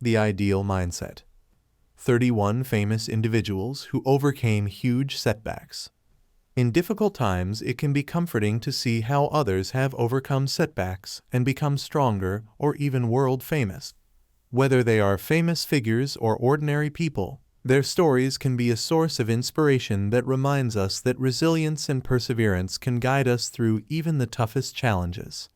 The Ideal Mindset. 31 Famous Individuals Who Overcame Huge Setbacks. In difficult times, it can be comforting to see how others have overcome setbacks and become stronger or even world famous. Whether they are famous figures or ordinary people, their stories can be a source of inspiration that reminds us that resilience and perseverance can guide us through even the toughest challenges.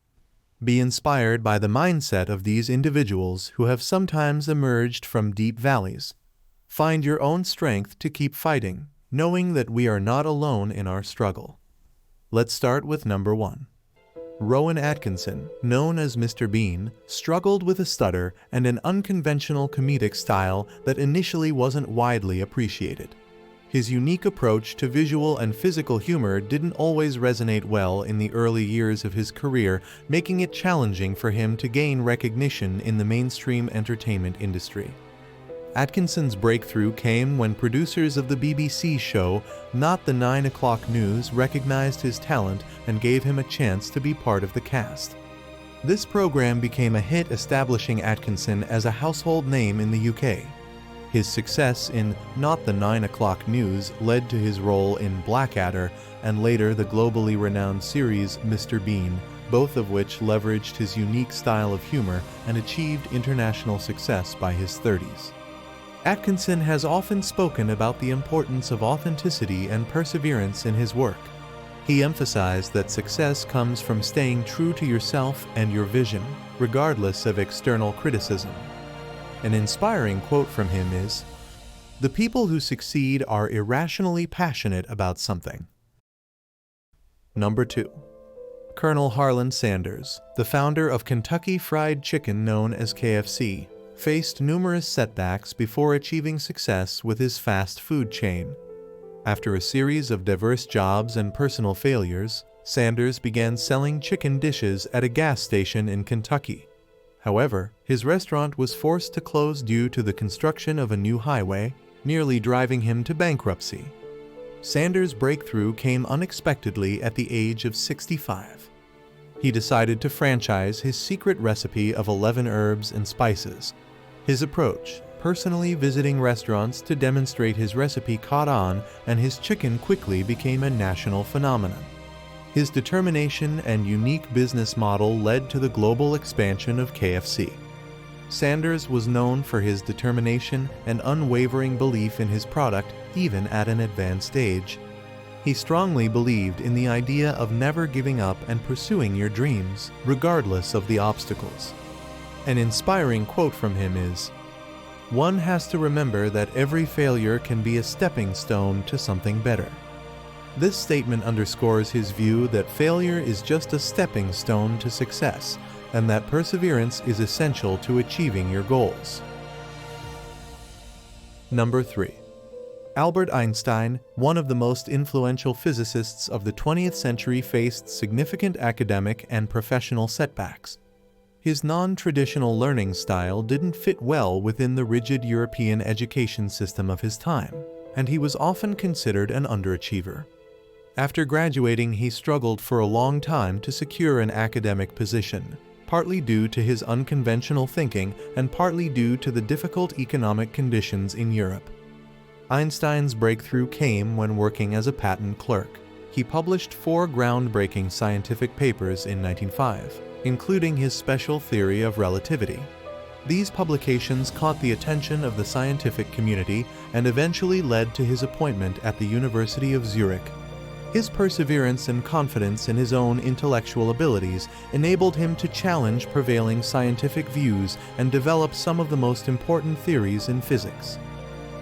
Be inspired by the mindset of these individuals who have sometimes emerged from deep valleys. Find your own strength to keep fighting, knowing that we are not alone in our struggle. Let's start with number 1. Rowan Atkinson, known as Mr. Bean, struggled with a stutter and an unconventional comedic style that initially wasn't widely appreciated. His unique approach to visual and physical humor didn't always resonate well in the early years of his career, making it challenging for him to gain recognition in the mainstream entertainment industry. Atkinson's breakthrough came when producers of the BBC show Not the 9 O'Clock News recognized his talent and gave him a chance to be part of the cast. This program became a hit, establishing Atkinson as a household name in the UK. His success in Not the 9 O'Clock News led to his role in Blackadder and later the globally renowned series Mr. Bean, both of which leveraged his unique style of humor and achieved international success by his 30s. Atkinson has often spoken about the importance of authenticity and perseverance in his work. He emphasized that success comes from staying true to yourself and your vision, regardless of external criticism. An inspiring quote from him is, "The people who succeed are irrationally passionate about something." Number 2. Colonel Harland Sanders, the founder of Kentucky Fried Chicken known as KFC, faced numerous setbacks before achieving success with his fast food chain. After a series of diverse jobs and personal failures, Sanders began selling chicken dishes at a gas station in Kentucky. However, his restaurant was forced to close due to the construction of a new highway, nearly driving him to bankruptcy. Sanders' breakthrough came unexpectedly at the age of 65. He decided to franchise his secret recipe of 11 herbs and spices. His approach, personally visiting restaurants to demonstrate his recipe, caught on, and his chicken quickly became a national phenomenon. His determination and unique business model led to the global expansion of KFC. Sanders was known for his determination and unwavering belief in his product even at an advanced age. He strongly believed in the idea of never giving up and pursuing your dreams, regardless of the obstacles. An inspiring quote from him is, "One has to remember that every failure can be a stepping stone to something better." This statement underscores his view that failure is just a stepping stone to success, and that perseverance is essential to achieving your goals. Number 3. Albert Einstein, one of the most influential physicists of the 20th century, faced significant academic and professional setbacks. His non-traditional learning style didn't fit well within the rigid European education system of his time, and he was often considered an underachiever. After graduating, he struggled for a long time to secure an academic position, partly due to his unconventional thinking and partly due to the difficult economic conditions in Europe. Einstein's breakthrough came when working as a patent clerk. He published 4 groundbreaking scientific papers in 1905, including his special theory of relativity. These publications caught the attention of the scientific community and eventually led to his appointment at the University of Zurich. His perseverance and confidence in his own intellectual abilities enabled him to challenge prevailing scientific views and develop some of the most important theories in physics.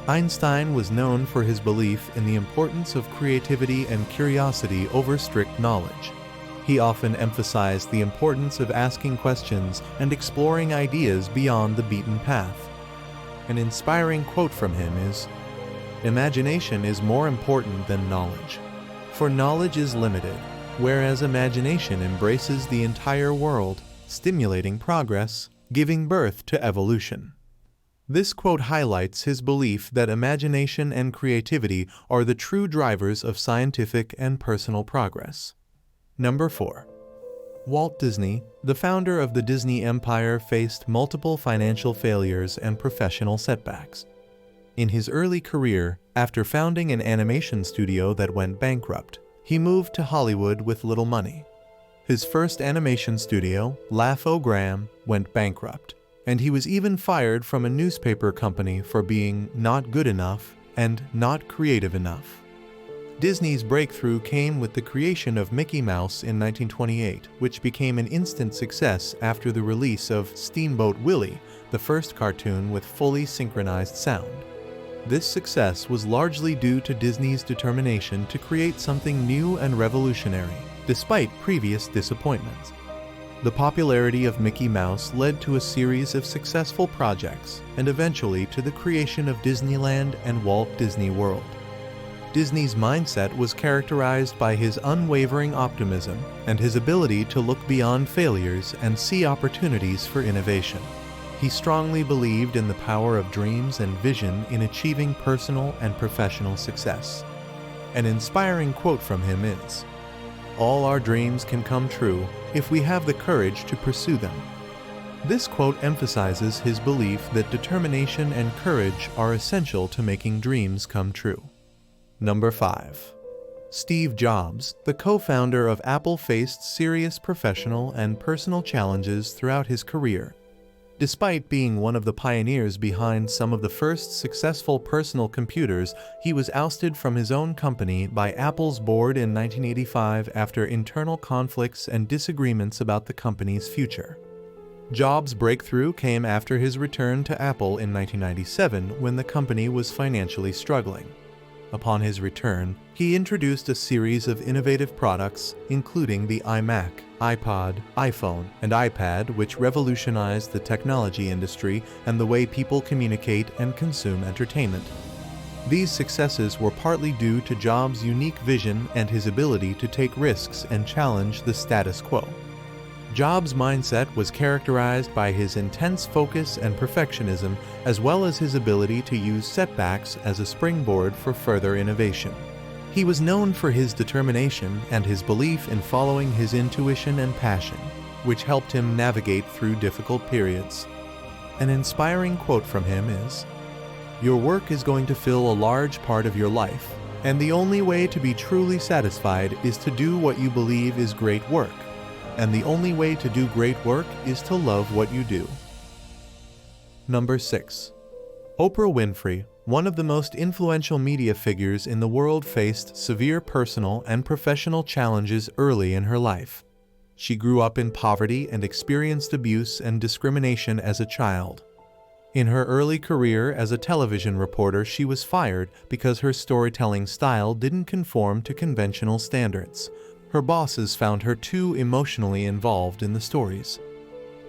Einstein was known for his belief in the importance of creativity and curiosity over strict knowledge. He often emphasized the importance of asking questions and exploring ideas beyond the beaten path. An inspiring quote from him is, "Imagination is more important than knowledge, for knowledge is limited, whereas imagination embraces the entire world, stimulating progress, giving birth to evolution." This quote highlights his belief that imagination and creativity are the true drivers of scientific and personal progress. Number 4. Walt Disney, the founder of the Disney Empire, faced multiple financial failures and professional setbacks. In his early career, after founding an animation studio that went bankrupt, he moved to Hollywood with little money. His first animation studio, Overcame, went bankrupt, and he was even fired from a newspaper company for being not good enough and not creative enough. Disney's breakthrough came with the creation of Mickey Mouse in 1928, which became an instant success after the release of Steamboat Willie, the first cartoon with fully synchronized sound. This success was largely due to Disney's determination to create something new and revolutionary, despite previous disappointments. The popularity of Mickey Mouse led to a series of successful projects and eventually to the creation of Disneyland and Walt Disney World. Disney's mindset was characterized by his unwavering optimism and his ability to look beyond failures and see opportunities for innovation. He strongly believed in the power of dreams and vision in achieving personal and professional success. An inspiring quote from him is, "All our dreams can come true if we have the courage to pursue them." This quote emphasizes his belief that determination and courage are essential to making dreams come true. Number 5. Steve Jobs, the co-founder of Apple, faced serious professional and personal challenges throughout his career. Despite being one of the pioneers behind some of the first successful personal computers, he was ousted from his own company by Apple's board in 1985 after internal conflicts and disagreements about the company's future. Jobs' breakthrough came after his return to Apple in 1997 when the company was financially struggling. Upon his return, he introduced a series of innovative products, including the iMac, iPod, iPhone, and iPad, which revolutionized the technology industry and the way people communicate and consume entertainment. These successes were partly due to Jobs' unique vision and his ability to take risks and challenge the status quo. Jobs' mindset was characterized by his intense focus and perfectionism, as well as his ability to use setbacks as a springboard for further innovation. He was known for his determination and his belief in following his intuition and passion, which helped him navigate through difficult periods. An inspiring quote from him is, "Your work is going to fill a large part of your life, and the only way to be truly satisfied is to do what you believe is great work. And the only way to do great work is to love what you do." Number 6. Oprah Winfrey, one of the most influential media figures in the world, faced severe personal and professional challenges early in her life. She grew up in poverty and experienced abuse and discrimination as a child. In her early career as a television reporter, she was fired because her storytelling style didn't conform to conventional standards. Her bosses found her too emotionally involved in the stories.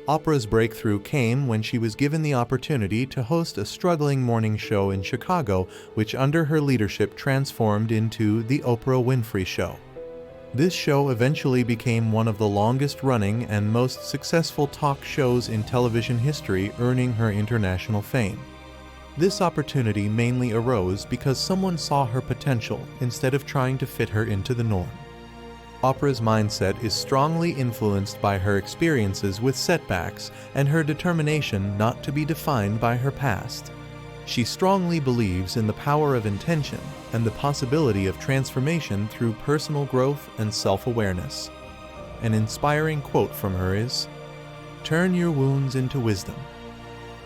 Oprah's breakthrough came when she was given the opportunity to host a struggling morning show in Chicago, which under her leadership transformed into The Oprah Winfrey Show. This show eventually became one of the longest-running and most successful talk shows in television history, earning her international fame. This opportunity mainly arose because someone saw her potential instead of trying to fit her into the norm. Oprah's mindset is strongly influenced by her experiences with setbacks and her determination not to be defined by her past. She strongly believes in the power of intention and the possibility of transformation through personal growth and self-awareness. An inspiring quote from her is, "Turn your wounds into wisdom."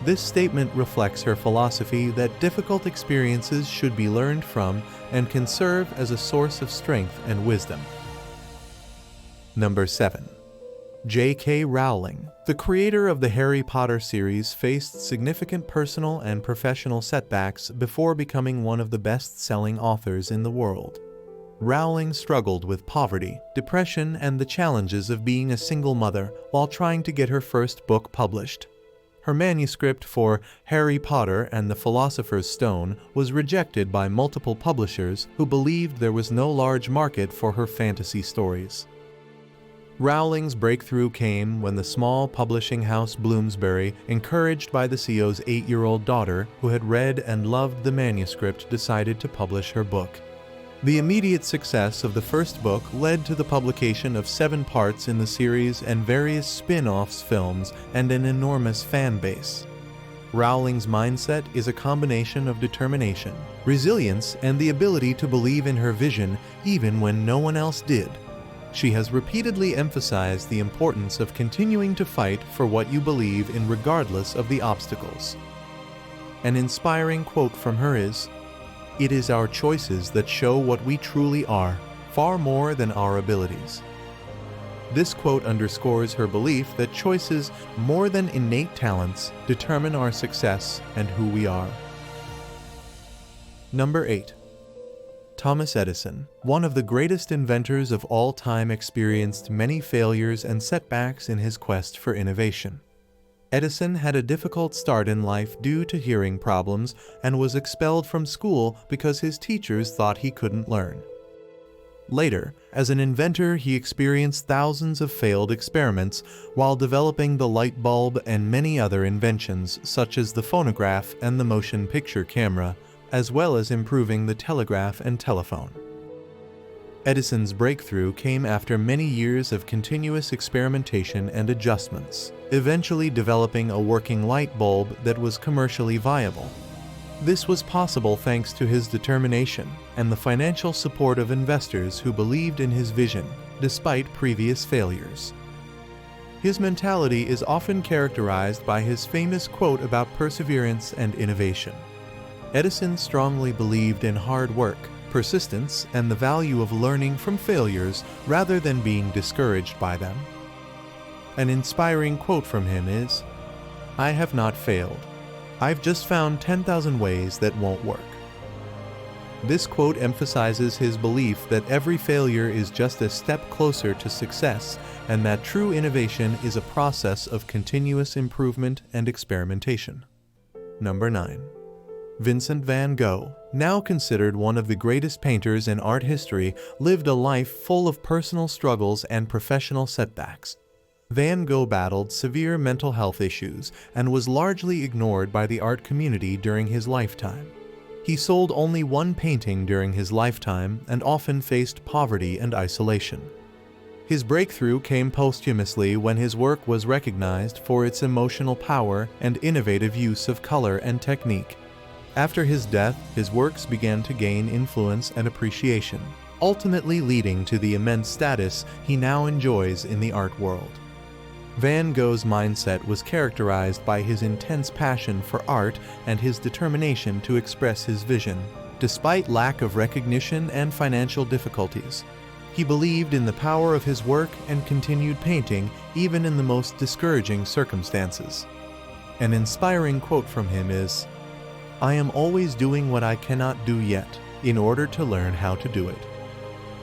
This statement reflects her philosophy that difficult experiences should be learned from and can serve as a source of strength and wisdom. Number 7. J.K. Rowling, the creator of the Harry Potter series, faced significant personal and professional setbacks before becoming one of the best-selling authors in the world. Rowling struggled with poverty, depression, and the challenges of being a single mother while trying to get her first book published. Her manuscript for Harry Potter and the Philosopher's Stone was rejected by multiple publishers who believed there was no large market for her fantasy stories. Rowling's breakthrough came when the small publishing house Bloomsbury, encouraged by the CEO's 8-year-old daughter who had read and loved the manuscript, decided to publish her book. The immediate success of the first book led to the publication of 7 parts in the series and various spin-offs films and an enormous fan base. Rowling's mindset is a combination of determination, resilience, and the ability to believe in her vision even when no one else did. She has repeatedly emphasized the importance of continuing to fight for what you believe in regardless of the obstacles. An inspiring quote from her is, "It is our choices that show what we truly are, far more than our abilities." This quote underscores her belief that choices, more than innate talents, determine our success and who we are. Number 8. Thomas Edison, one of the greatest inventors of all time, experienced many failures and setbacks in his quest for innovation. Edison had a difficult start in life due to hearing problems and was expelled from school because his teachers thought he couldn't learn. Later, as an inventor, he experienced thousands of failed experiments while developing the light bulb and many other inventions such as the phonograph and the motion picture camera, as well as improving the telegraph and telephone. Edison's breakthrough came after many years of continuous experimentation and adjustments, eventually developing a working light bulb that was commercially viable. This was possible thanks to his determination and the financial support of investors who believed in his vision, despite previous failures. His mentality is often characterized by his famous quote about perseverance and innovation. Edison strongly believed in hard work, persistence, and the value of learning from failures rather than being discouraged by them. An inspiring quote from him is, "I have not failed. I've just found 10,000 ways that won't work." This quote emphasizes his belief that every failure is just a step closer to success and that true innovation is a process of continuous improvement and experimentation. Number 9. Vincent van Gogh, now considered one of the greatest painters in art history, lived a life full of personal struggles and professional setbacks. Van Gogh battled severe mental health issues and was largely ignored by the art community during his lifetime. He sold only one painting during his lifetime and often faced poverty and isolation. His breakthrough came posthumously when his work was recognized for its emotional power and innovative use of color and technique. After his death, his works began to gain influence and appreciation, ultimately leading to the immense status he now enjoys in the art world. Van Gogh's mindset was characterized by his intense passion for art and his determination to express his vision. Despite lack of recognition and financial difficulties, he believed in the power of his work and continued painting even in the most discouraging circumstances. An inspiring quote from him is, "I am always doing what I cannot do yet, in order to learn how to do it."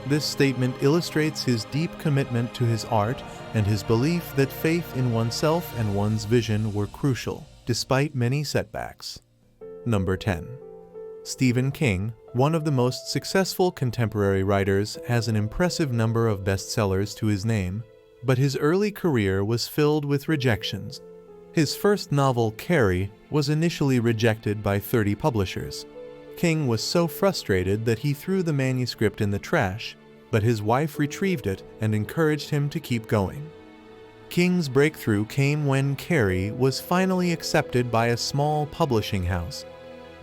This statement illustrates his deep commitment to his art and his belief that faith in oneself and one's vision were crucial, despite many setbacks. Number 10. Stephen King, one of the most successful contemporary writers, has an impressive number of bestsellers to his name, but his early career was filled with rejections. His first novel, Carrey, was initially rejected by 30 publishers. King was so frustrated that he threw the manuscript in the trash, but his wife retrieved it and encouraged him to keep going. King's breakthrough came when Carrey was finally accepted by a small publishing house.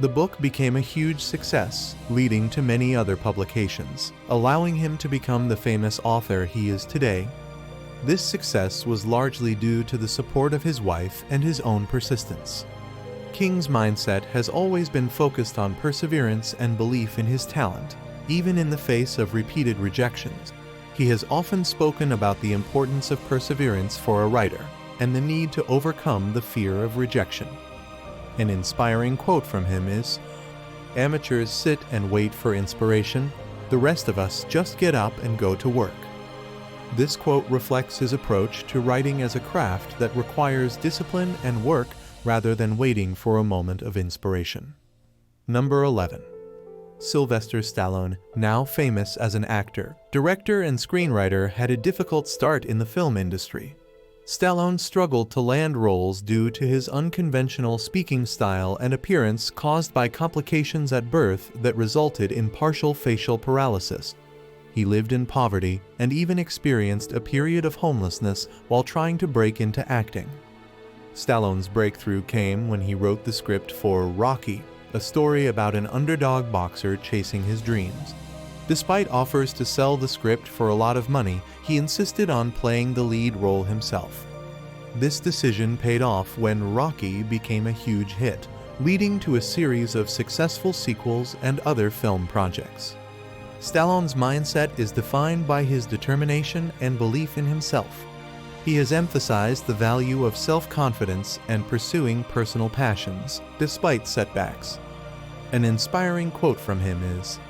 The book became a huge success, leading to many other publications, allowing him to become the famous author he is today. This success was largely due to the support of his wife and his own persistence. King's mindset has always been focused on perseverance and belief in his talent, even in the face of repeated rejections. He has often spoken about the importance of perseverance for a writer and the need to overcome the fear of rejection. An inspiring quote from him is, "Amateurs sit and wait for inspiration. The rest of us just get up and go to work." This quote reflects his approach to writing as a craft that requires discipline and work rather than waiting for a moment of inspiration. Number 11. Sylvester Stallone, now famous as an actor, director, and screenwriter, had a difficult start in the film industry. Stallone struggled to land roles due to his unconventional speaking style and appearance caused by complications at birth that resulted in partial facial paralysis. He lived in poverty and even experienced a period of homelessness while trying to break into acting. Stallone's breakthrough came when he wrote the script for Rocky, a story about an underdog boxer chasing his dreams. Despite offers to sell the script for a lot of money, he insisted on playing the lead role himself. This decision paid off when Rocky became a huge hit, leading to a series of successful sequels and other film projects. Stallone's mindset is defined by his determination and belief in himself. He has emphasized the value of self-confidence and pursuing personal passions, despite setbacks. An inspiring quote from him is,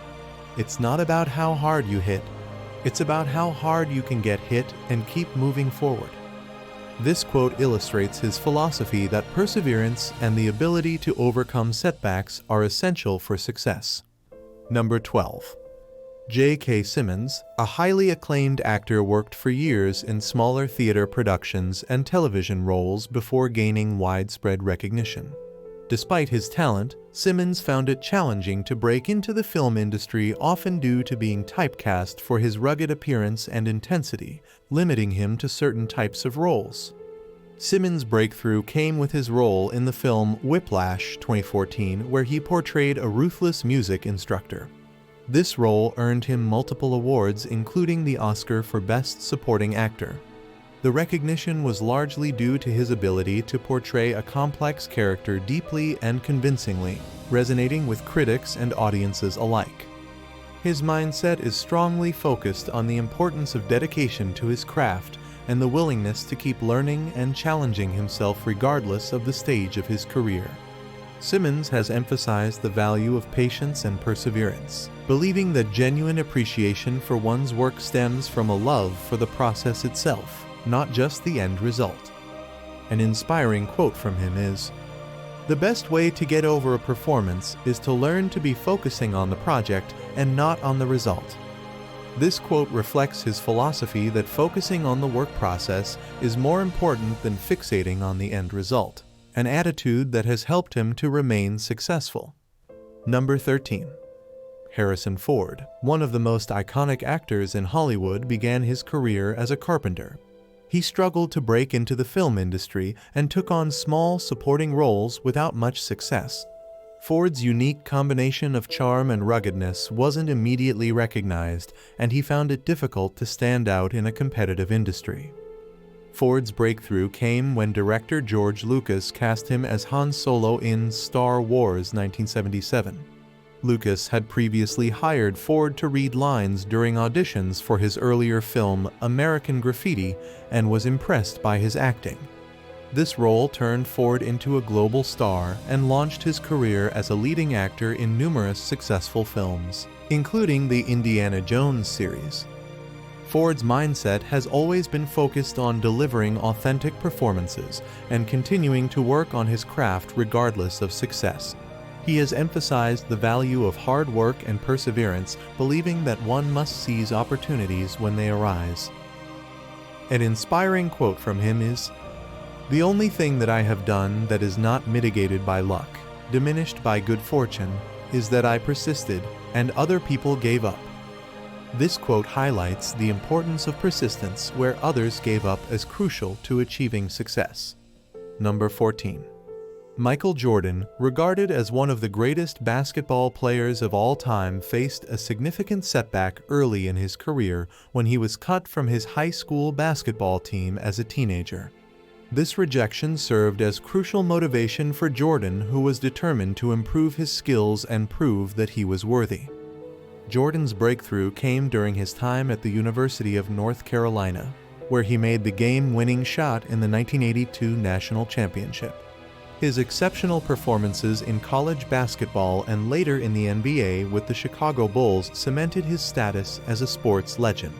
"It's not about how hard you hit, it's about how hard you can get hit and keep moving forward." This quote illustrates his philosophy that perseverance and the ability to overcome setbacks are essential for success. Number 12. J.K. Simmons, a highly acclaimed actor, worked for years in smaller theater productions and television roles before gaining widespread recognition. Despite his talent, Simmons found it challenging to break into the film industry, often due to being typecast for his rugged appearance and intensity, limiting him to certain types of roles. Simmons' breakthrough came with his role in the film Whiplash 2014, where he portrayed a ruthless music instructor. This role earned him multiple awards, including the Oscar for Best Supporting Actor. The recognition was largely due to his ability to portray a complex character deeply and convincingly, resonating with critics and audiences alike. His mindset is strongly focused on the importance of dedication to his craft and the willingness to keep learning and challenging himself regardless of the stage of his career. Simmons has emphasized the value of patience and perseverance, believing that genuine appreciation for one's work stems from a love for the process itself, not just the end result. An inspiring quote from him is, "The best way to get over a performance is to learn to be focusing on the project and not on the result." This quote reflects his philosophy that focusing on the work process is more important than fixating on the end result, an attitude that has helped him to remain successful. Number 13. Harrison Ford, one of the most iconic actors in Hollywood, began his career as a carpenter. He struggled to break into the film industry and took on small supporting roles without much success. Ford's unique combination of charm and ruggedness wasn't immediately recognized, and he found it difficult to stand out in a competitive industry. Ford's breakthrough came when director George Lucas cast him as Han Solo in Star Wars 1977. Lucas had previously hired Ford to read lines during auditions for his earlier film American Graffiti and was impressed by his acting. This role turned Ford into a global star and launched his career as a leading actor in numerous successful films, including the Indiana Jones series. Ford's mindset has always been focused on delivering authentic performances and continuing to work on his craft regardless of success. He has emphasized the value of hard work and perseverance, believing that one must seize opportunities when they arise. An inspiring quote from him is, "The only thing that I have done that is not mitigated by luck, diminished by good fortune, is that I persisted and other people gave up." This quote highlights the importance of persistence where others gave up as crucial to achieving success. Number 14. Michael Jordan, regarded as one of the greatest basketball players of all time, faced a significant setback early in his career when he was cut from his high school basketball team as a teenager. This rejection served as crucial motivation for Jordan, who was determined to improve his skills and prove that he was worthy. Jordan's breakthrough came during his time at the University of North Carolina, where he made the game-winning shot in the 1982 National Championship. His exceptional performances in college basketball and later in the NBA with the Chicago Bulls cemented his status as a sports legend.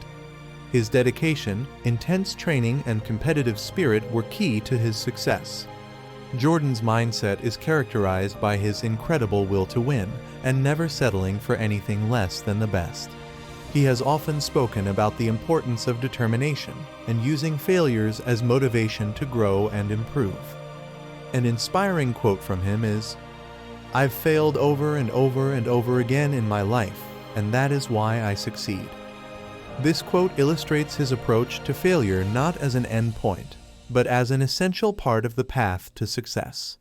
His dedication, intense training, and competitive spirit were key to his success. Jordan's mindset is characterized by his incredible will to win and never settling for anything less than the best. He has often spoken about the importance of determination and using failures as motivation to grow and improve. An inspiring quote from him is, "I've failed over and over and over again in my life, and that is why I succeed." This quote illustrates his approach to failure not as an end point, but as an essential part of the path to success.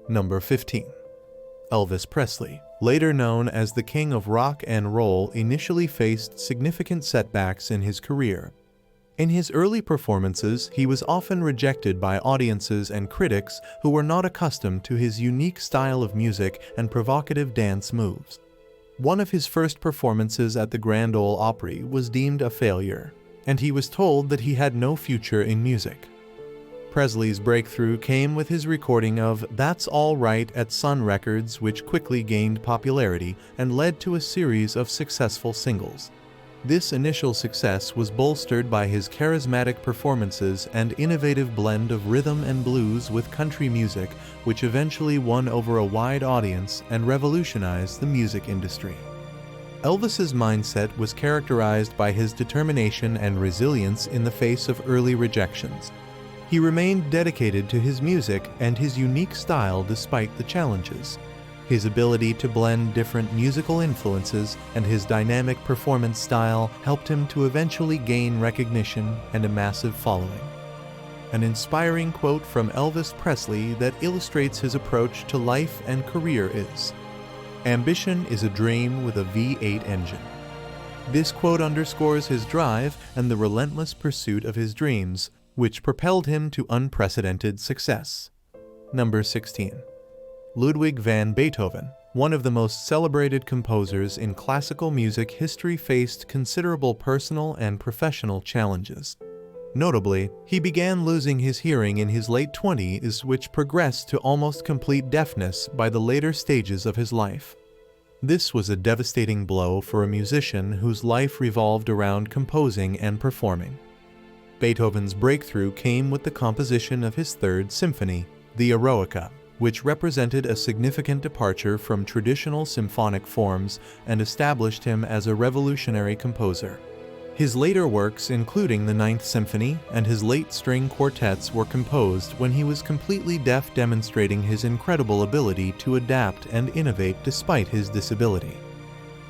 Number 15. Elvis Presley, later known as the King of Rock and Roll, initially faced significant setbacks in his career. In his early performances, he was often rejected by audiences and critics who were not accustomed to his unique style of music and provocative dance moves. One of his first performances at the Grand Ole Opry was deemed a failure, and he was told that he had no future in music. Presley's breakthrough came with his recording of That's All Right at Sun Records, which quickly gained popularity and led to a series of successful singles. This initial success was bolstered by his charismatic performances and innovative blend of rhythm and blues with country music, which eventually won over a wide audience and revolutionized the music industry. Elvis's mindset was characterized by his determination and resilience in the face of early rejections. He remained dedicated to his music and his unique style despite the challenges. His ability to blend different musical influences and his dynamic performance style helped him to eventually gain recognition and a massive following. An inspiring quote from Elvis Presley that illustrates his approach to life and career is, "Ambition is a dream with a V8 engine." This quote underscores his drive and the relentless pursuit of his dreams, which propelled him to unprecedented success. Number 16. Ludwig van Beethoven, one of the most celebrated composers in classical music history, faced considerable personal and professional challenges. Notably, he began losing his hearing in his late 20s, which progressed to almost complete deafness by the later stages of his life. This was a devastating blow for a musician whose life revolved around composing and performing. Beethoven's breakthrough came with the composition of his Third Symphony, the Eroica, which represented a significant departure from traditional symphonic forms and established him as a revolutionary composer. His later works, including the Ninth Symphony and his late string quartets, were composed when he was completely deaf, demonstrating his incredible ability to adapt and innovate despite his disability.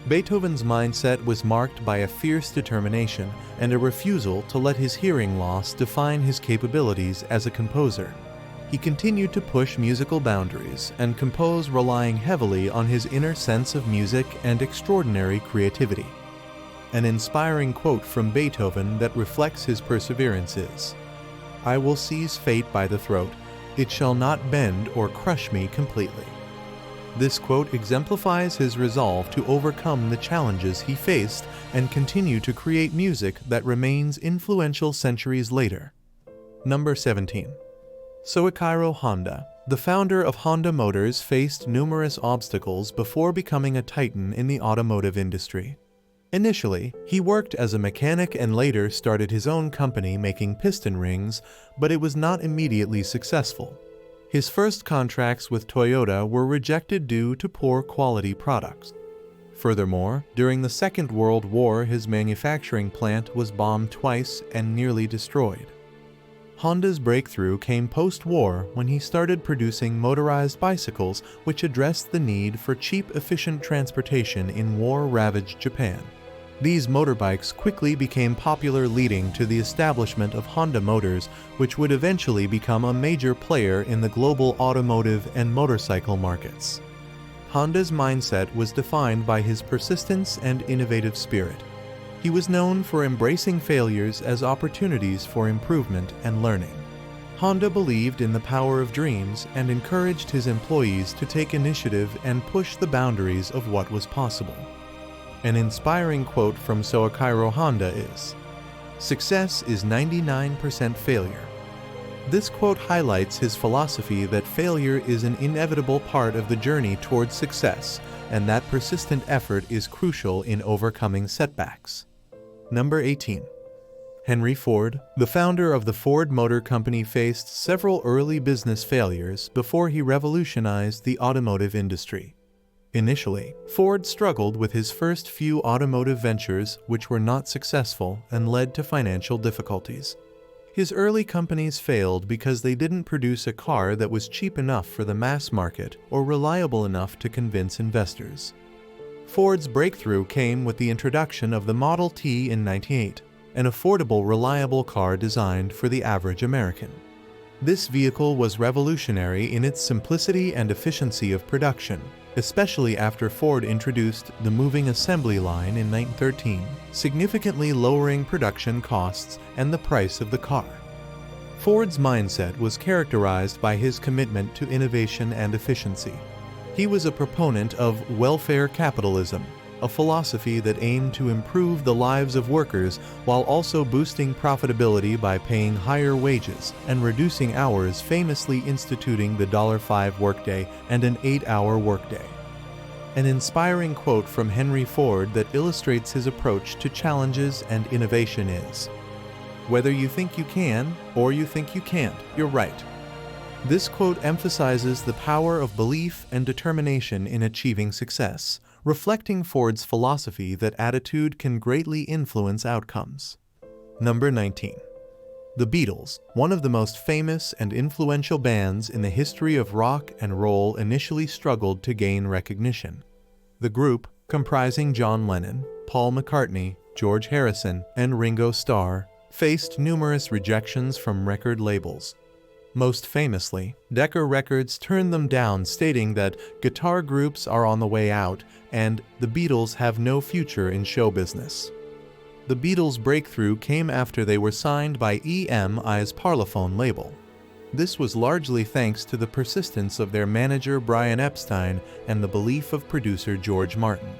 Beethoven's mindset was marked by a fierce determination and a refusal to let his hearing loss define his capabilities as a composer. He continued to push musical boundaries and compose, relying heavily on his inner sense of music and extraordinary creativity. An inspiring quote from Beethoven that reflects his perseverance is, "I will seize fate by the throat. It shall not bend or crush me completely." This quote exemplifies his resolve to overcome the challenges he faced and continue to create music that remains influential centuries later. Number 17. Soichiro Honda, the founder of Honda Motors, faced numerous obstacles before becoming a titan in the automotive industry. Initially, he worked as a mechanic and later started his own company making piston rings, but it was not immediately successful. His first contracts with Toyota were rejected due to poor quality products. Furthermore, during the Second World War, his manufacturing plant was bombed twice and nearly destroyed. Honda's breakthrough came post-war when he started producing motorized bicycles, which addressed the need for cheap, efficient transportation in war-ravaged Japan. These motorbikes quickly became popular, leading to the establishment of Honda Motors, which would eventually become a major player in the global automotive and motorcycle markets. Honda's mindset was defined by his persistence and innovative spirit. He was known for embracing failures as opportunities for improvement and learning. Honda believed in the power of dreams and encouraged his employees to take initiative and push the boundaries of what was possible. An inspiring quote from Soichiro Honda is, "Success is 99% failure." This quote highlights his philosophy that failure is an inevitable part of the journey towards success, and that persistent effort is crucial in overcoming setbacks. Number 18. Henry Ford, the founder of the Ford Motor Company, faced several early business failures before he revolutionized the automotive industry. Initially, Ford struggled with his first few automotive ventures, which were not successful and led to financial difficulties. His early companies failed because they didn't produce a car that was cheap enough for the mass market or reliable enough to convince investors. Ford's breakthrough came with the introduction of the Model T in 1998, an affordable, reliable car designed for the average American. This vehicle was revolutionary in its simplicity and efficiency of production, especially after Ford introduced the moving assembly line in 1913, significantly lowering production costs and the price of the car. Ford's mindset was characterized by his commitment to innovation and efficiency. He was a proponent of welfare capitalism, a philosophy that aimed to improve the lives of workers while also boosting profitability by paying higher wages and reducing hours, famously instituting the $5 workday and an 8-hour workday. An inspiring quote from Henry Ford that illustrates his approach to challenges and innovation is, "Whether you think you can or you think you can't, you're right." This quote emphasizes the power of belief and determination in achieving success, reflecting Ford's philosophy that attitude can greatly influence outcomes. Number 19. The Beatles, one of the most famous and influential bands in the history of rock and roll, initially struggled to gain recognition. The group, comprising John Lennon, Paul McCartney, George Harrison, and Ringo Starr, faced numerous rejections from record labels. Most famously, Decca Records turned them down, stating that guitar groups are on the way out and the Beatles have no future in show business. The Beatles' breakthrough came after they were signed by EMI's Parlophone label. This was largely thanks to the persistence of their manager Brian Epstein and the belief of producer George Martin.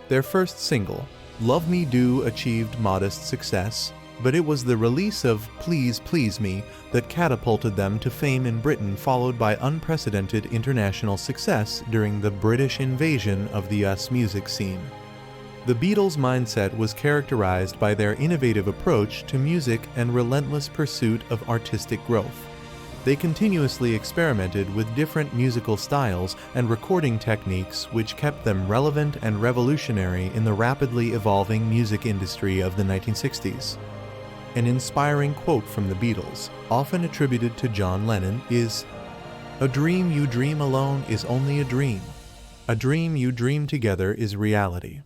Their first single, Love Me Do, achieved modest success, but it was the release of Please Please Me that catapulted them to fame in Britain, followed by unprecedented international success during the British invasion of the US music scene. The Beatles' mindset was characterized by their innovative approach to music and relentless pursuit of artistic growth. They continuously experimented with different musical styles and recording techniques, which kept them relevant and revolutionary in the rapidly evolving music industry of the 1960s. An inspiring quote from the Beatles, often attributed to John Lennon, is, "A dream you dream alone is only a dream. A dream you dream together is reality."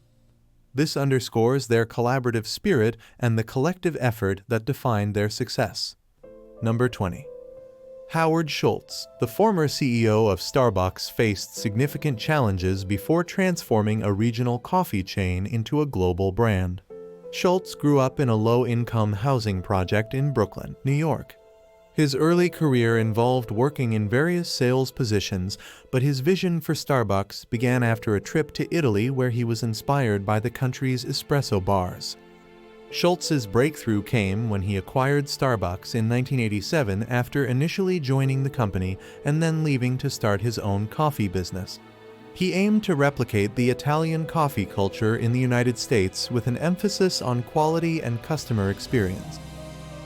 This underscores their collaborative spirit and the collective effort that defined their success. Number 20. Howard Schultz, the former CEO of Starbucks, faced significant challenges before transforming a regional coffee chain into a global brand. Schultz grew up in a low-income housing project in Brooklyn, New York. His early career involved working in various sales positions, but his vision for Starbucks began after a trip to Italy, where he was inspired by the country's espresso bars. Schultz's breakthrough came when he acquired Starbucks in 1987 after initially joining the company and then leaving to start his own coffee business. He aimed to replicate the Italian coffee culture in the United States with an emphasis on quality and customer experience.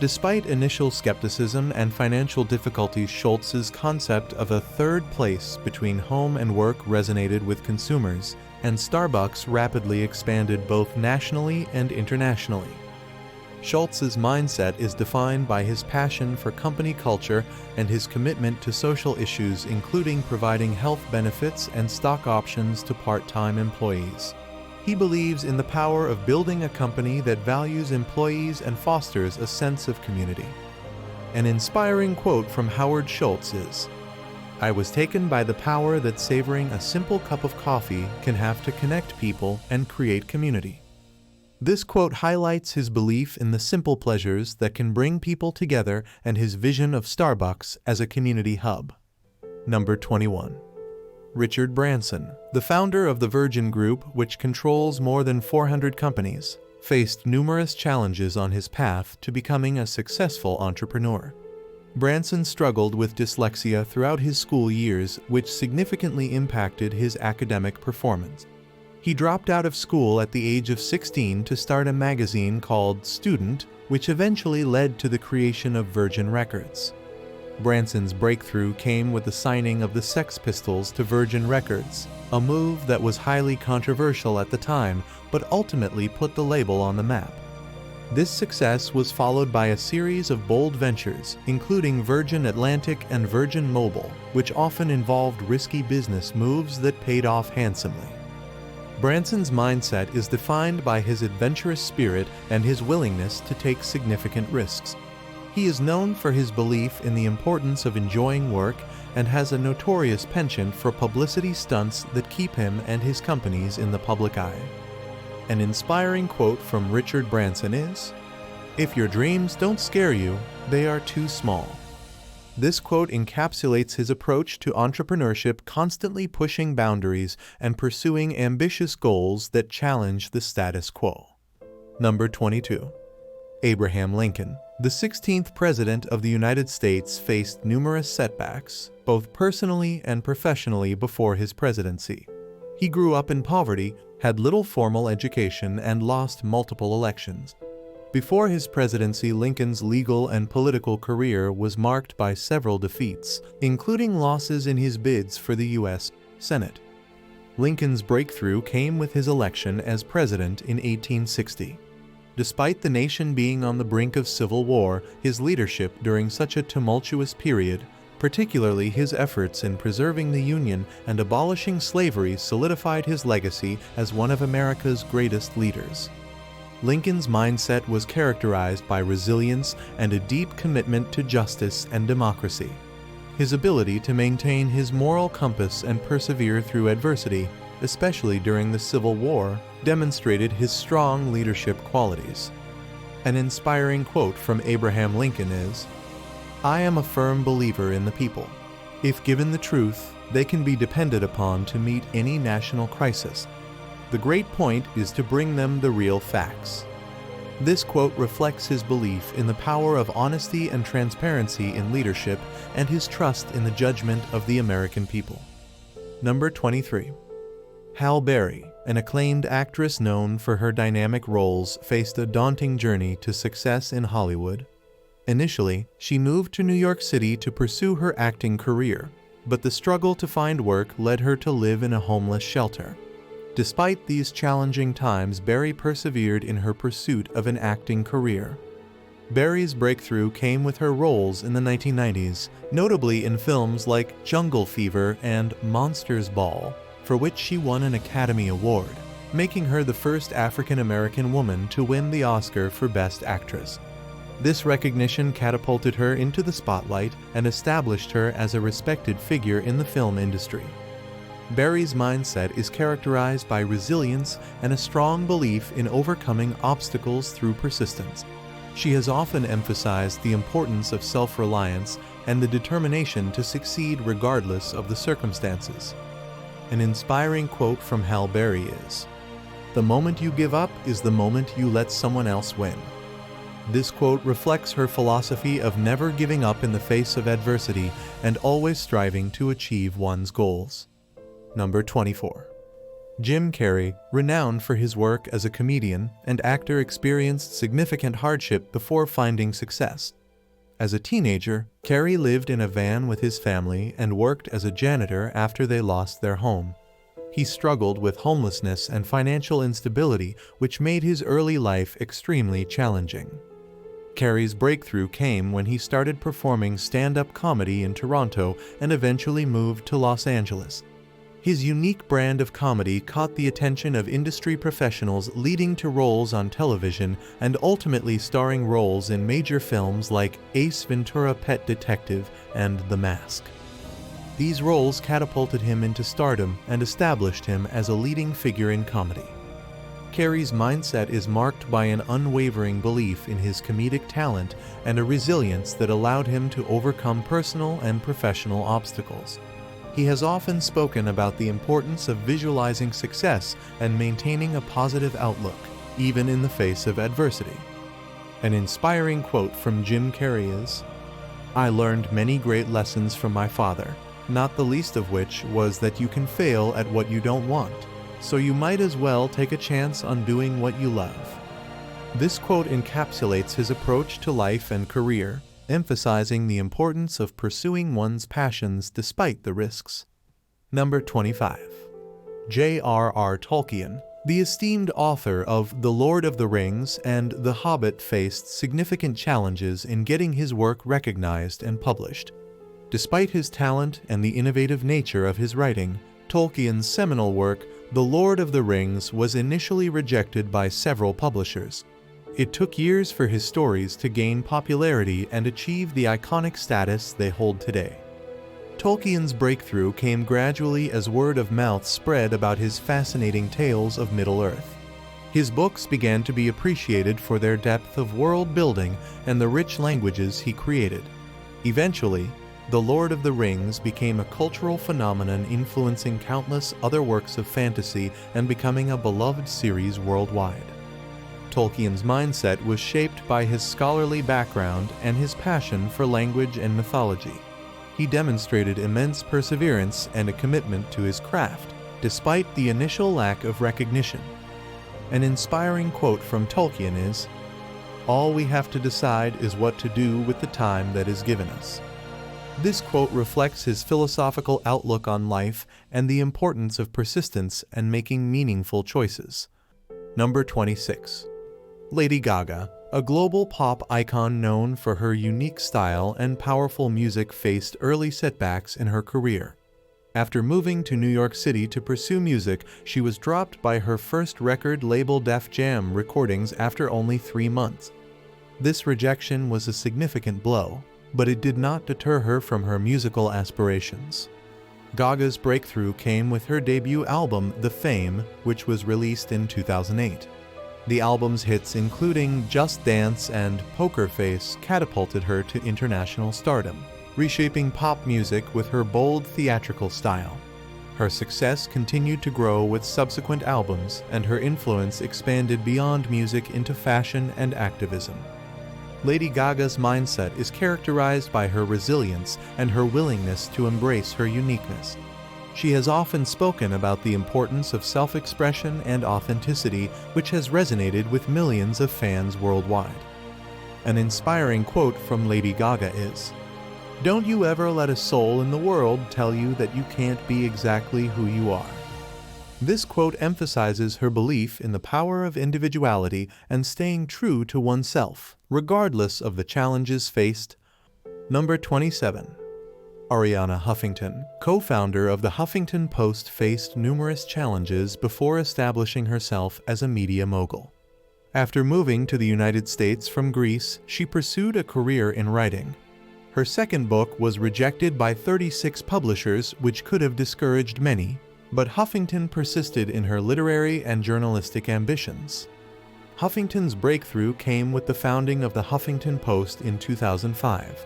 Despite initial skepticism and financial difficulties, Schultz's concept of a third place between home and work resonated with consumers, and Starbucks rapidly expanded both nationally and internationally. Schultz's mindset is defined by his passion for company culture and his commitment to social issues, including providing health benefits and stock options to part-time employees. He believes in the power of building a company that values employees and fosters a sense of community. An inspiring quote from Howard Schultz is, "I was taken by the power that savoring a simple cup of coffee can have to connect people and create community." This quote highlights his belief in the simple pleasures that can bring people together and his vision of Starbucks as a community hub. Number 21. Richard Branson, the founder of the Virgin Group, which controls more than 400 companies, faced numerous challenges on his path to becoming a successful entrepreneur. Branson struggled with dyslexia throughout his school years, which significantly impacted his academic performance. He dropped out of school at the age of 16 to start a magazine called Student, which eventually led to the creation of Virgin Records. Branson's breakthrough came with the signing of the Sex Pistols to Virgin Records, a move that was highly controversial at the time but ultimately put the label on the map. This success was followed by a series of bold ventures, including Virgin Atlantic and Virgin Mobile, which often involved risky business moves that paid off handsomely. Branson's mindset is defined by his adventurous spirit and his willingness to take significant risks. He is known for his belief in the importance of enjoying work and has a notorious penchant for publicity stunts that keep him and his companies in the public eye. An inspiring quote from Richard Branson is, "If your dreams don't scare you, they are too small." This quote encapsulates his approach to entrepreneurship, constantly pushing boundaries and pursuing ambitious goals that challenge the status quo. Number 22. Abraham Lincoln. The 16th President of the United States faced numerous setbacks, both personally and professionally, before his presidency. He grew up in poverty, had little formal education, and lost multiple elections. Before his presidency, Lincoln's legal and political career was marked by several defeats, including losses in his bids for the U.S. Senate. Lincoln's breakthrough came with his election as president in 1860. Despite the nation being on the brink of civil war, his leadership during such a tumultuous period, particularly his efforts in preserving the Union and abolishing slavery, solidified his legacy as one of America's greatest leaders. Lincoln's mindset was characterized by resilience and a deep commitment to justice and democracy. His ability to maintain his moral compass and persevere through adversity, especially during the Civil War, demonstrated his strong leadership qualities. An inspiring quote from Abraham Lincoln is, "I am a firm believer in the people. If given the truth, they can be depended upon to meet any national crisis. The great point is to bring them the real facts." This quote reflects his belief in the power of honesty and transparency in leadership and his trust in the judgment of the American people. Number 23. Halle Berry, an acclaimed actress known for her dynamic roles, faced a daunting journey to success in Hollywood. Initially, she moved to New York City to pursue her acting career, but the struggle to find work led her to live in a homeless shelter. Despite these challenging times, Berry persevered in her pursuit of an acting career. Berry's breakthrough came with her roles in the 1990s, notably in films like Jungle Fever and Monsters Ball, for which she won an Academy Award, making her the first African-American woman to win the Oscar for Best Actress. This recognition catapulted her into the spotlight and established her as a respected figure in the film industry. Berry's mindset is characterized by resilience and a strong belief in overcoming obstacles through persistence. She has often emphasized the importance of self-reliance and the determination to succeed regardless of the circumstances. An inspiring quote from Halle Berry is, "The moment you give up is the moment you let someone else win." This quote reflects her philosophy of never giving up in the face of adversity and always striving to achieve one's goals. Number 24. Jim Carrey, renowned for his work as a comedian and actor, experienced significant hardship before finding success. As a teenager, Carrey lived in a van with his family and worked as a janitor after they lost their home. He struggled with homelessness and financial instability, which made his early life extremely challenging. Carrey's breakthrough came when he started performing stand-up comedy in Toronto and eventually moved to Los Angeles. His unique brand of comedy caught the attention of industry professionals, leading to roles on television and ultimately starring roles in major films like Ace Ventura: Pet Detective and The Mask. These roles catapulted him into stardom and established him as a leading figure in comedy. Carrey's mindset is marked by an unwavering belief in his comedic talent and a resilience that allowed him to overcome personal and professional obstacles. He has often spoken about the importance of visualizing success and maintaining a positive outlook, even in the face of adversity. An inspiring quote from Jim Carrey is, "I learned many great lessons from my father, not the least of which was that you can fail at what you don't want, so you might as well take a chance on doing what you love." This quote encapsulates his approach to life and career, emphasizing the importance of pursuing one's passions despite the risks. Number 25. J.R.R. Tolkien, the esteemed author of The Lord of the Rings and The Hobbit, faced significant challenges in getting his work recognized and published. Despite his talent and the innovative nature of his writing, Tolkien's seminal work, The Lord of the Rings, was initially rejected by several publishers. It took years for his stories to gain popularity and achieve the iconic status they hold today. Tolkien's breakthrough came gradually as word of mouth spread about his fascinating tales of Middle-earth. His books began to be appreciated for their depth of world building and the rich languages he created. Eventually, The Lord of the Rings became a cultural phenomenon, influencing countless other works of fantasy and becoming a beloved series worldwide. Tolkien's mindset was shaped by his scholarly background and his passion for language and mythology. He demonstrated immense perseverance and a commitment to his craft, despite the initial lack of recognition. An inspiring quote from Tolkien is, "All we have to decide is what to do with the time that is given us." This quote reflects his philosophical outlook on life and the importance of persistence and making meaningful choices. Number 26. Lady Gaga, a global pop icon known for her unique style and powerful music, faced early setbacks in her career. After moving to New York City to pursue music, she was dropped by her first record label Def Jam Recordings after only 3 months. This rejection was a significant blow, but it did not deter her from her musical aspirations. Gaga's breakthrough came with her debut album, The Fame, which was released in 2008. The album's hits, including Just Dance and Poker Face, catapulted her to international stardom, reshaping pop music with her bold theatrical style. Her success continued to grow with subsequent albums, and her influence expanded beyond music into fashion and activism. Lady Gaga's mindset is characterized by her resilience and her willingness to embrace her uniqueness. She has often spoken about the importance of self-expression and authenticity, which has resonated with millions of fans worldwide. An inspiring quote from Lady Gaga is, "Don't you ever let a soul in the world tell you that you can't be exactly who you are." This quote emphasizes her belief in the power of individuality and staying true to oneself, regardless of the challenges faced. Number 27. Arianna Huffington, co-founder of the Huffington Post, faced numerous challenges before establishing herself as a media mogul. After moving to the United States from Greece, she pursued a career in writing. Her second book was rejected by 36 publishers, which could have discouraged many, but Huffington persisted in her literary and journalistic ambitions. Huffington's breakthrough came with the founding of the Huffington Post in 2005.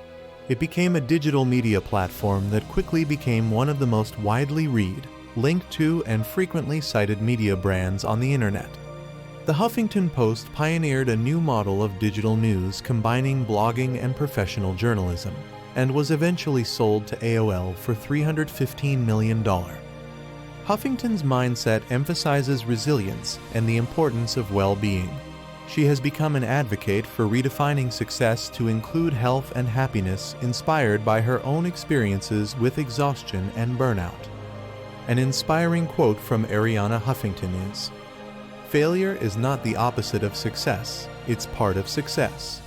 It became a digital media platform that quickly became one of the most widely read, linked to, and frequently cited media brands on the internet. The Huffington Post pioneered a new model of digital news combining blogging and professional journalism, and was eventually sold to AOL for $315 million. Huffington's mindset emphasizes resilience and the importance of well-being. She has become an advocate for redefining success to include health and happiness, inspired by her own experiences with exhaustion and burnout. An inspiring quote from Arianna Huffington is, "Failure is not the opposite of success, it's part of success."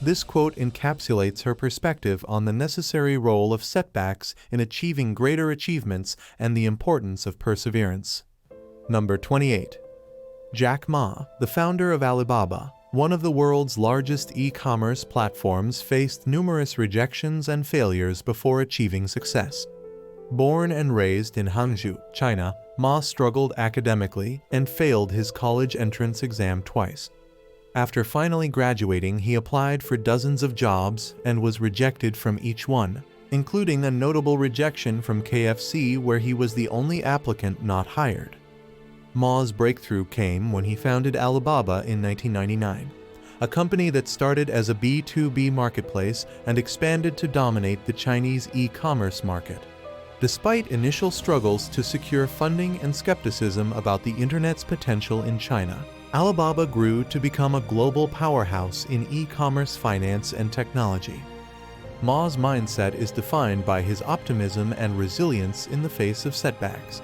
This quote encapsulates her perspective on the necessary role of setbacks in achieving greater achievements and the importance of perseverance. Number 28. Jack Ma, the founder of Alibaba, one of the world's largest e-commerce platforms, faced numerous rejections and failures before achieving success. Born and raised in Hangzhou, China, Ma struggled academically and failed his college entrance exam twice. After finally graduating, he applied for dozens of jobs and was rejected from each one, including a notable rejection from KFC, where he was the only applicant not hired. Ma's breakthrough came when he founded Alibaba in 1999, a company that started as a B2B marketplace and expanded to dominate the Chinese e-commerce market. Despite initial struggles to secure funding and skepticism about the internet's potential in China, Alibaba grew to become a global powerhouse in e-commerce finance and technology. Ma's mindset is defined by his optimism and resilience in the face of setbacks.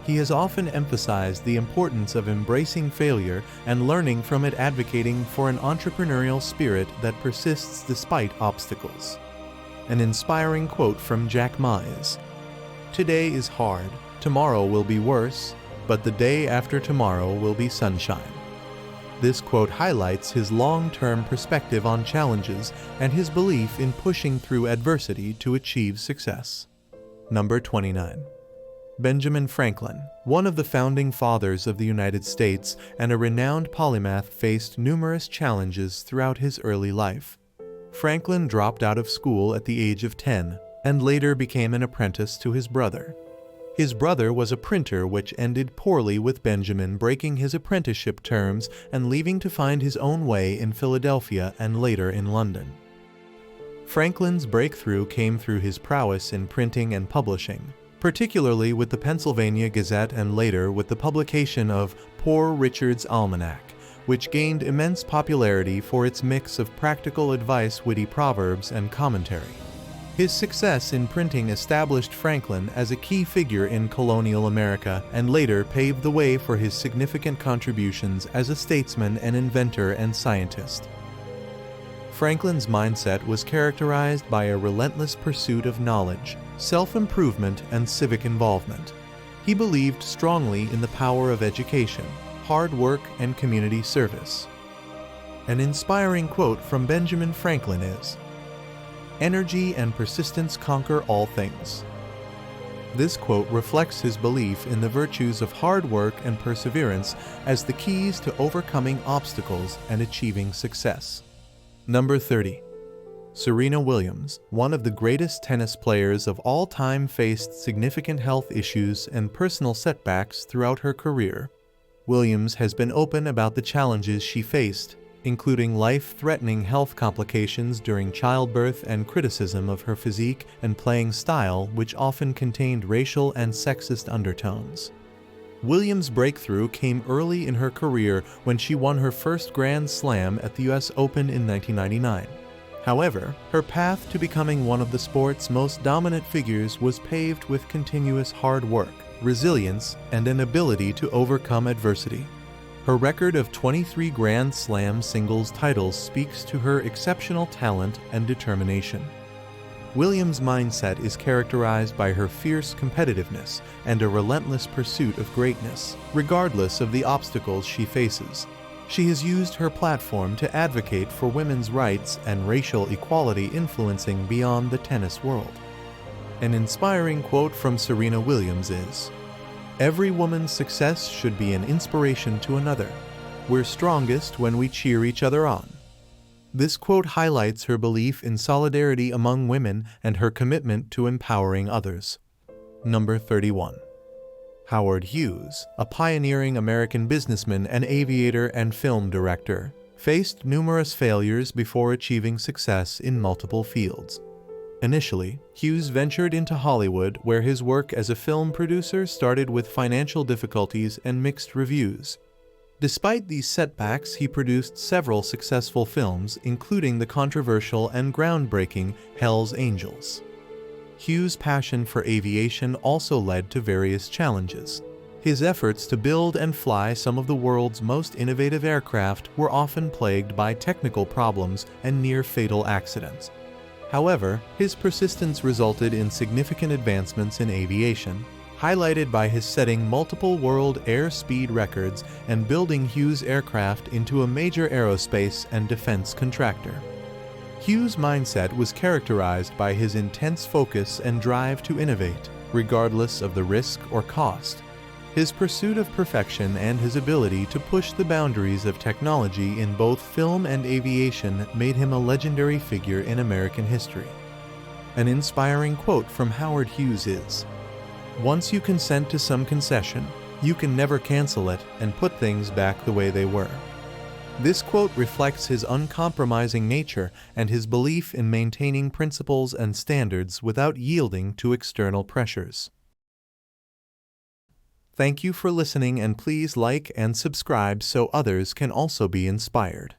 He has often emphasized the importance of embracing failure and learning from it, advocating for an entrepreneurial spirit that persists despite obstacles. An inspiring quote from Jack Ma is, "Today is hard, tomorrow will be worse, but the day after tomorrow will be sunshine." This quote highlights his long-term perspective on challenges and his belief in pushing through adversity to achieve success. Number 29. Benjamin Franklin, one of the founding fathers of the United States and a renowned polymath, faced numerous challenges throughout his early life. Franklin dropped out of school at the age of 10 and later became an apprentice to his brother. His brother was a printer, which ended poorly, with Benjamin breaking his apprenticeship terms and leaving to find his own way in Philadelphia and later in London. Franklin's breakthrough came through his prowess in printing and publishing, particularly with the Pennsylvania Gazette and later with the publication of Poor Richard's Almanac, which gained immense popularity for its mix of practical advice, witty proverbs, and commentary. His success in printing established Franklin as a key figure in colonial America and later paved the way for his significant contributions as a statesman and inventor and scientist. Franklin's mindset was characterized by a relentless pursuit of knowledge, self-improvement, and civic involvement. He believed strongly in the power of education, hard work, and community service. An inspiring quote from Benjamin Franklin is, "Energy and persistence conquer all things." This quote reflects his belief in the virtues of hard work and perseverance as the keys to overcoming obstacles and achieving success. Number 30. Serena Williams, one of the greatest tennis players of all time, faced significant health issues and personal setbacks throughout her career. Williams has been open about the challenges she faced, including life-threatening health complications during childbirth and criticism of her physique and playing style, which often contained racial and sexist undertones. Williams' breakthrough came early in her career when she won her first Grand Slam at the US Open in 1999. However, her path to becoming one of the sport's most dominant figures was paved with continuous hard work, resilience, and an ability to overcome adversity. Her record of 23 Grand Slam singles titles speaks to her exceptional talent and determination. Williams' mindset is characterized by her fierce competitiveness and a relentless pursuit of greatness, regardless of the obstacles she faces. She has used her platform to advocate for women's rights and racial equality, influencing beyond the tennis world. An inspiring quote from Serena Williams is, "Every woman's success should be an inspiration to another. We're strongest when we cheer each other on." This quote highlights her belief in solidarity among women and her commitment to empowering others. Number 31. Howard Hughes, a pioneering American businessman and aviator and film director, faced numerous failures before achieving success in multiple fields. Initially, Hughes ventured into Hollywood, where his work as a film producer started with financial difficulties and mixed reviews. Despite these setbacks, he produced several successful films, including the controversial and groundbreaking Hell's Angels. Hughes' passion for aviation also led to various challenges. His efforts to build and fly some of the world's most innovative aircraft were often plagued by technical problems and near-fatal accidents. However, his persistence resulted in significant advancements in aviation, highlighted by his setting multiple world airspeed records and building Hughes aircraft into a major aerospace and defense contractor. Hughes' mindset was characterized by his intense focus and drive to innovate, regardless of the risk or cost. His pursuit of perfection and his ability to push the boundaries of technology in both film and aviation made him a legendary figure in American history. An inspiring quote from Howard Hughes is, "Once you consent to some concession, you can never cancel it and put things back the way they were." This quote reflects his uncompromising nature and his belief in maintaining principles and standards without yielding to external pressures. Thank you for listening, and please like and subscribe so others can also be inspired.